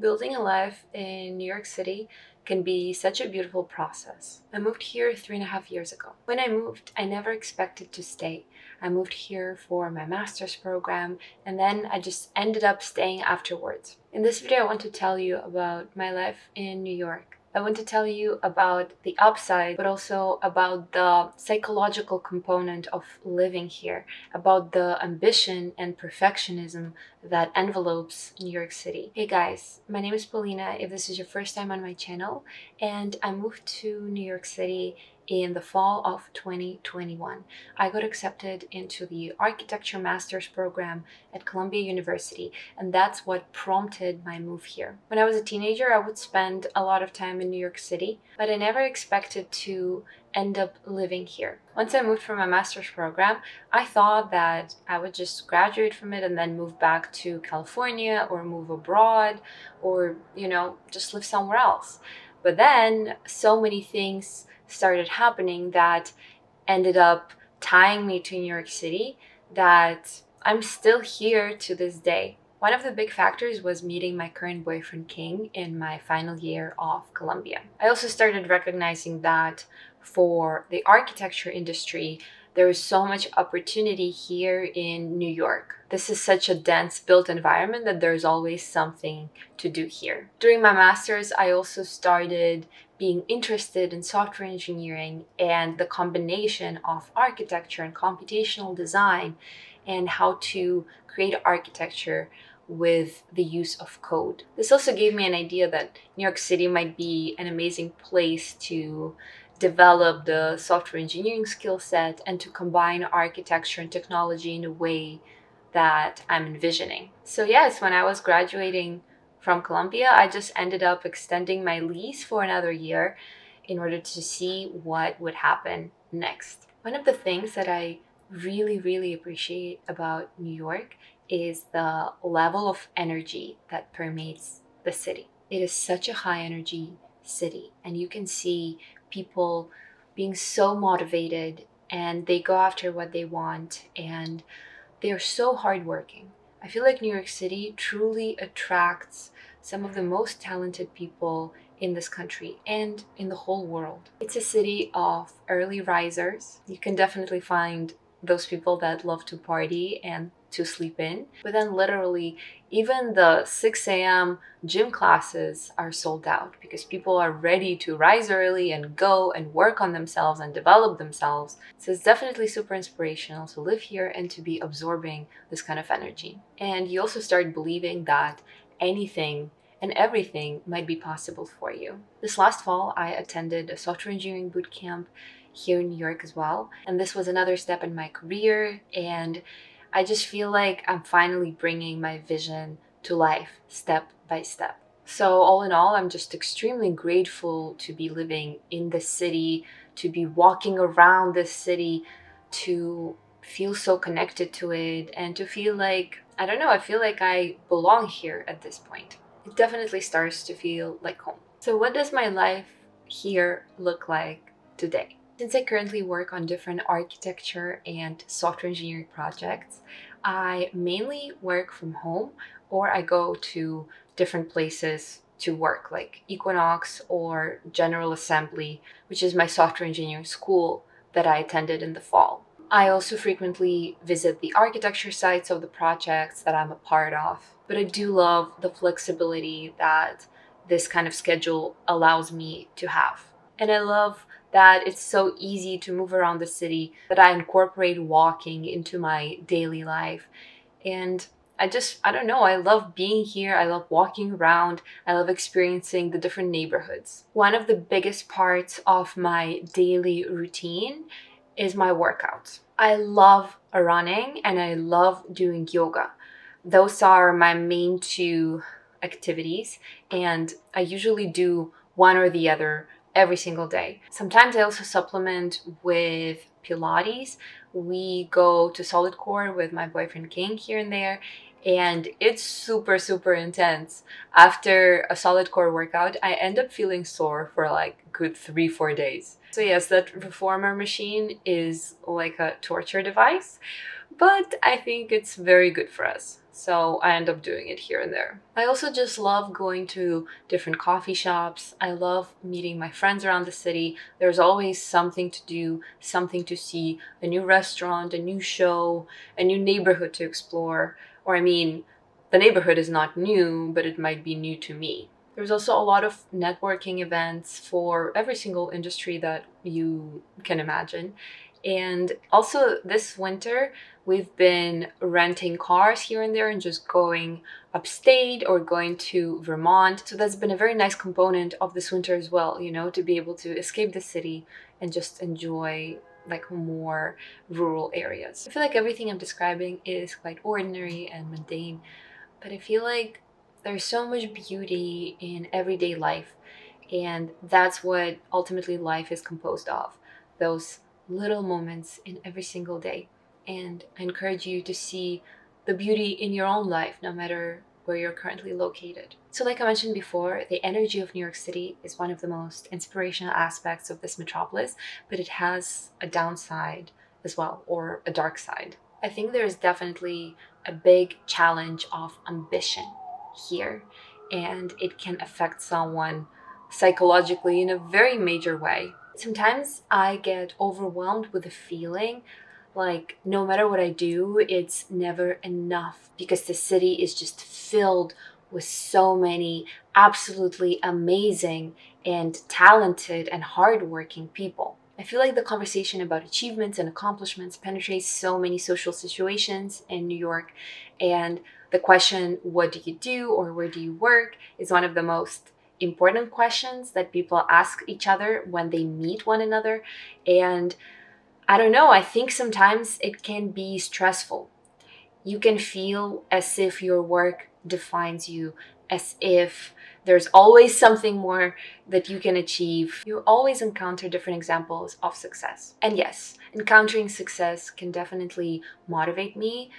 Building a life in New York City can be such a beautiful process. I moved here 3.5 years ago. When I moved, I never expected to stay. I moved here for my master's program, and then I just ended up staying afterwards. In this video, I want to tell you about my life in New York. I want to tell you about the upside, but also about the psychological component of living here, about the ambition and perfectionism that envelopes New York City. Hey guys, my name is Polina if this is your first time on my channel, and I moved to New York City in the fall of 2021. I got accepted into the architecture master's program at Columbia University, and that's what prompted my move here. When I was a teenager, I would spend a lot of time in New York City, but I never expected to end up living here. Once I moved from my master's program, I thought that I would just graduate from it and then move back to California or move abroad or, just live somewhere else. But then so many things started happening that ended up tying me to New York City that I'm still here to this day. One of the big factors was meeting my current boyfriend King in my final year of Columbia. I also started recognizing that for the architecture industry, there is so much opportunity here in New York. This is such a dense built environment that there's always something to do here. During my master's, I also started being interested in software engineering and the combination of architecture and computational design and how to create architecture with the use of code. This also gave me an idea that New York City might be an amazing place to develop the software engineering skill set and to combine architecture and technology in a way that I'm envisioning. So yes, when I was graduating from Columbia, I just ended up extending my lease for another year in order to see what would happen next. One of the things that I really appreciate about New York is the level of energy that permeates the city. It is such a high energy city, and you can see people being so motivated and they go after what they want and they're so hardworking. I feel like New York City truly attracts some of the most talented people in this country and in the whole world. It's a city of early risers. You can definitely find those people that love to party and to sleep in. But then literally, even the 6 a.m. gym classes are sold out because people are ready to rise early and go and work on themselves and develop themselves. So it's definitely super inspirational to live here and to be absorbing this kind of energy. And you also start believing that anything and everything might be possible for you. This last fall, I attended a software engineering boot camp here in New York as well. And this was another step in my career, and I just feel like I'm finally bringing my vision to life step by step. So all in all, I'm just extremely grateful to be living in this city, to be walking around this city, to feel so connected to it, and to feel like, I don't know, I feel like I belong here at this point. It definitely starts to feel like home. So what does my life here look like today? Since I currently work on different architecture and software engineering projects, I mainly work from home or I go to different places to work, like Equinox or General Assembly, which is my software engineering school that I attended in the fall. I also frequently visit the architecture sites of the projects that I'm a part of, but I do love the flexibility that this kind of schedule allows me to have. And I love that it's so easy to move around the city, that I incorporate walking into my daily life. And I don't know, I love being here. I love walking around. I love experiencing the different neighborhoods. One of the biggest parts of my daily routine is my workouts. I love running and I love doing yoga. Those are my main two activities, and I usually do one or the other every single day. Sometimes I also supplement with Pilates. We go to Solid Core with my boyfriend King here and there, and it's super intense. After a Solid Core workout, I end up feeling sore for like good 3-4 days. So yes, that reformer machine is like a torture device, but I think it's very good for us. So I end up doing it here and there. I also just love going to different coffee shops. I love meeting my friends around the city. There's always something to do, something to see, a new restaurant, a new show, a new neighborhood to explore. Or, I mean, the neighborhood is not new, but it might be new to me. There's also a lot of networking events for every single industry that you can imagine. And also this winter, we've been renting cars here and there and just going upstate or going to Vermont. So that's been a very nice component of this winter as well, you know, to be able to escape the city and just enjoy like more rural areas. I feel like everything I'm describing is quite ordinary and mundane, but I feel like there's so much beauty in everyday life, and that's what ultimately life is composed of, those little moments in every single day. And I encourage you to see the beauty in your own life, no matter where you're currently located. So, like I mentioned before, the energy of New York City is one of the most inspirational aspects of this metropolis, but it has a downside as well, or a dark side. I think there's definitely a big challenge of ambition here, and it can affect someone psychologically in a very major way. Sometimes I get overwhelmed with the feeling like no matter what I do, it's never enough because the city is just filled with so many absolutely amazing and talented and hardworking people. I feel like the conversation about achievements and accomplishments penetrates so many social situations in New York, and the question, what do you do or where do you work, is one of the most important questions that people ask each other when they meet one another. And I don't know, I think sometimes it can be stressful. You can feel as if your work defines you, as if there's always something more that you can achieve. You always encounter different examples of success. And yes, encountering success can definitely motivate me,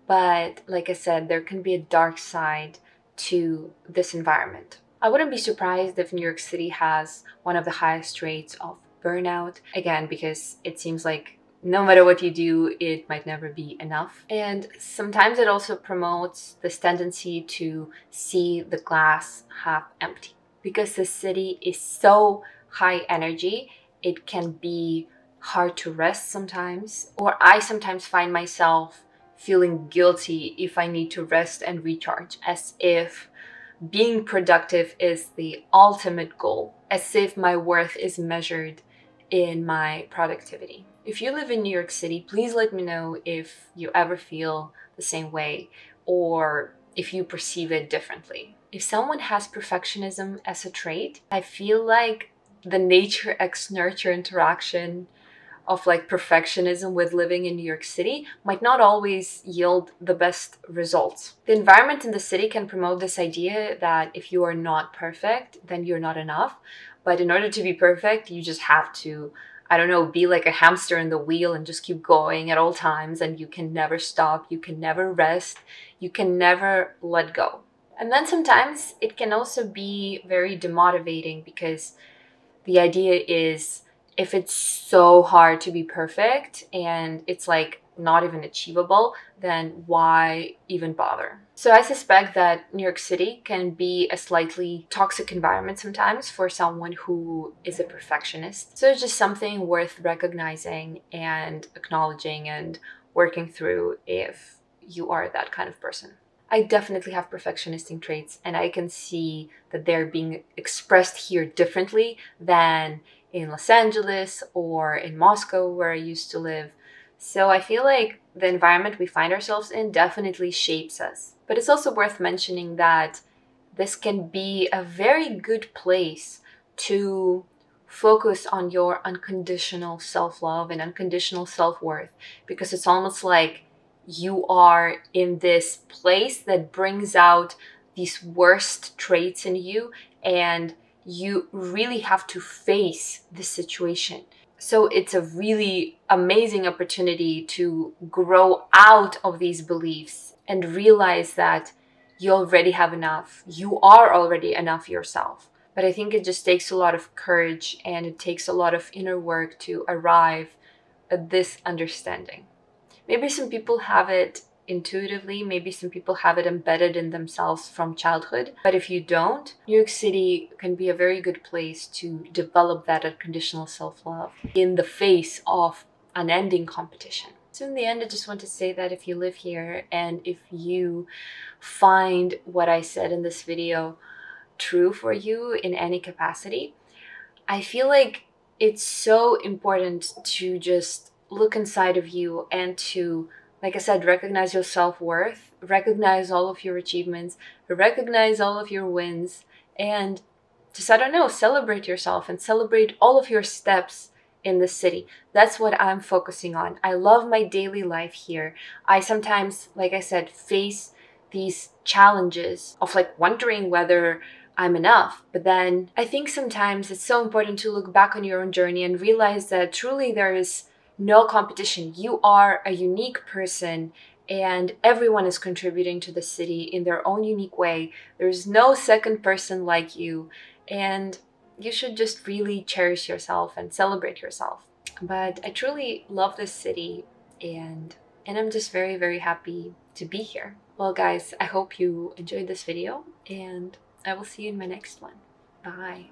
but like I said, there can be a dark side to this environment. I wouldn't be surprised if New York City has one of the highest rates of burnout, again, because it seems like no matter what you do, it might never be enough. And sometimes it also promotes this tendency to see the glass half empty. Because the city is so high energy, it can be hard to rest sometimes. Or I sometimes find myself feeling guilty if I need to rest and recharge, as if being productive is the ultimate goal, as if my worth is measured in my productivity. If you live in New York City, please let me know if you ever feel the same way or if you perceive it differently. If someone has perfectionism as a trait, I feel like the nature x nurture interaction of like perfectionism with living in New York City might not always yield the best results. The environment in the city can promote this idea that if you are not perfect, then you're not enough. But in order to be perfect, you just have to, I don't know, be like a hamster in the wheel and just keep going at all times. And you can never stop, you can never rest, you can never let go. And then sometimes it can also be very demotivating because the idea is if it's so hard to be perfect and it's like not even achievable, then why even bother? So I suspect that New York City can be a slightly toxic environment sometimes for someone who is a perfectionist. So it's just something worth recognizing and acknowledging and working through if you are that kind of person. I definitely have perfectionistic traits, and I can see that they're being expressed here differently than in Los Angeles or in Moscow, where I used to live. So I feel like the environment we find ourselves in definitely shapes us. But it's also worth mentioning that this can be a very good place to focus on your unconditional self love and unconditional self worth, because it's almost like you are in this place that brings out these worst traits in you, and you really have to face the situation. So it's a really amazing opportunity to grow out of these beliefs and realize that you already have enough. You are already enough yourself. But I think it just takes a lot of courage and it takes a lot of inner work to arrive at this understanding. Maybe some people have it intuitively, maybe some people have it embedded in themselves from childhood. But if you don't, New York City can be a very good place to develop that unconditional self-love in the face of unending competition. So in the end, I just want to say that if you live here and if you find what I said in this video true for you in any capacity, I feel like it's so important to just look inside of you and to, like I said, recognize your self-worth, recognize all of your achievements, recognize all of your wins, and just, I don't know, celebrate yourself and celebrate all of your steps in the city. That's what I'm focusing on. I love my daily life here. I sometimes, like I said, face these challenges of like wondering whether I'm enough. But then I think sometimes it's so important to look back on your own journey and realize that truly there is no competition. You are a unique person and everyone is contributing to the city in their own unique way. There's no second person like you, and you should just really cherish yourself and celebrate yourself. But I truly love this city, and I'm just very, very happy to be here. Well, guys, I hope you enjoyed this video, and I will see you in my next one. Bye.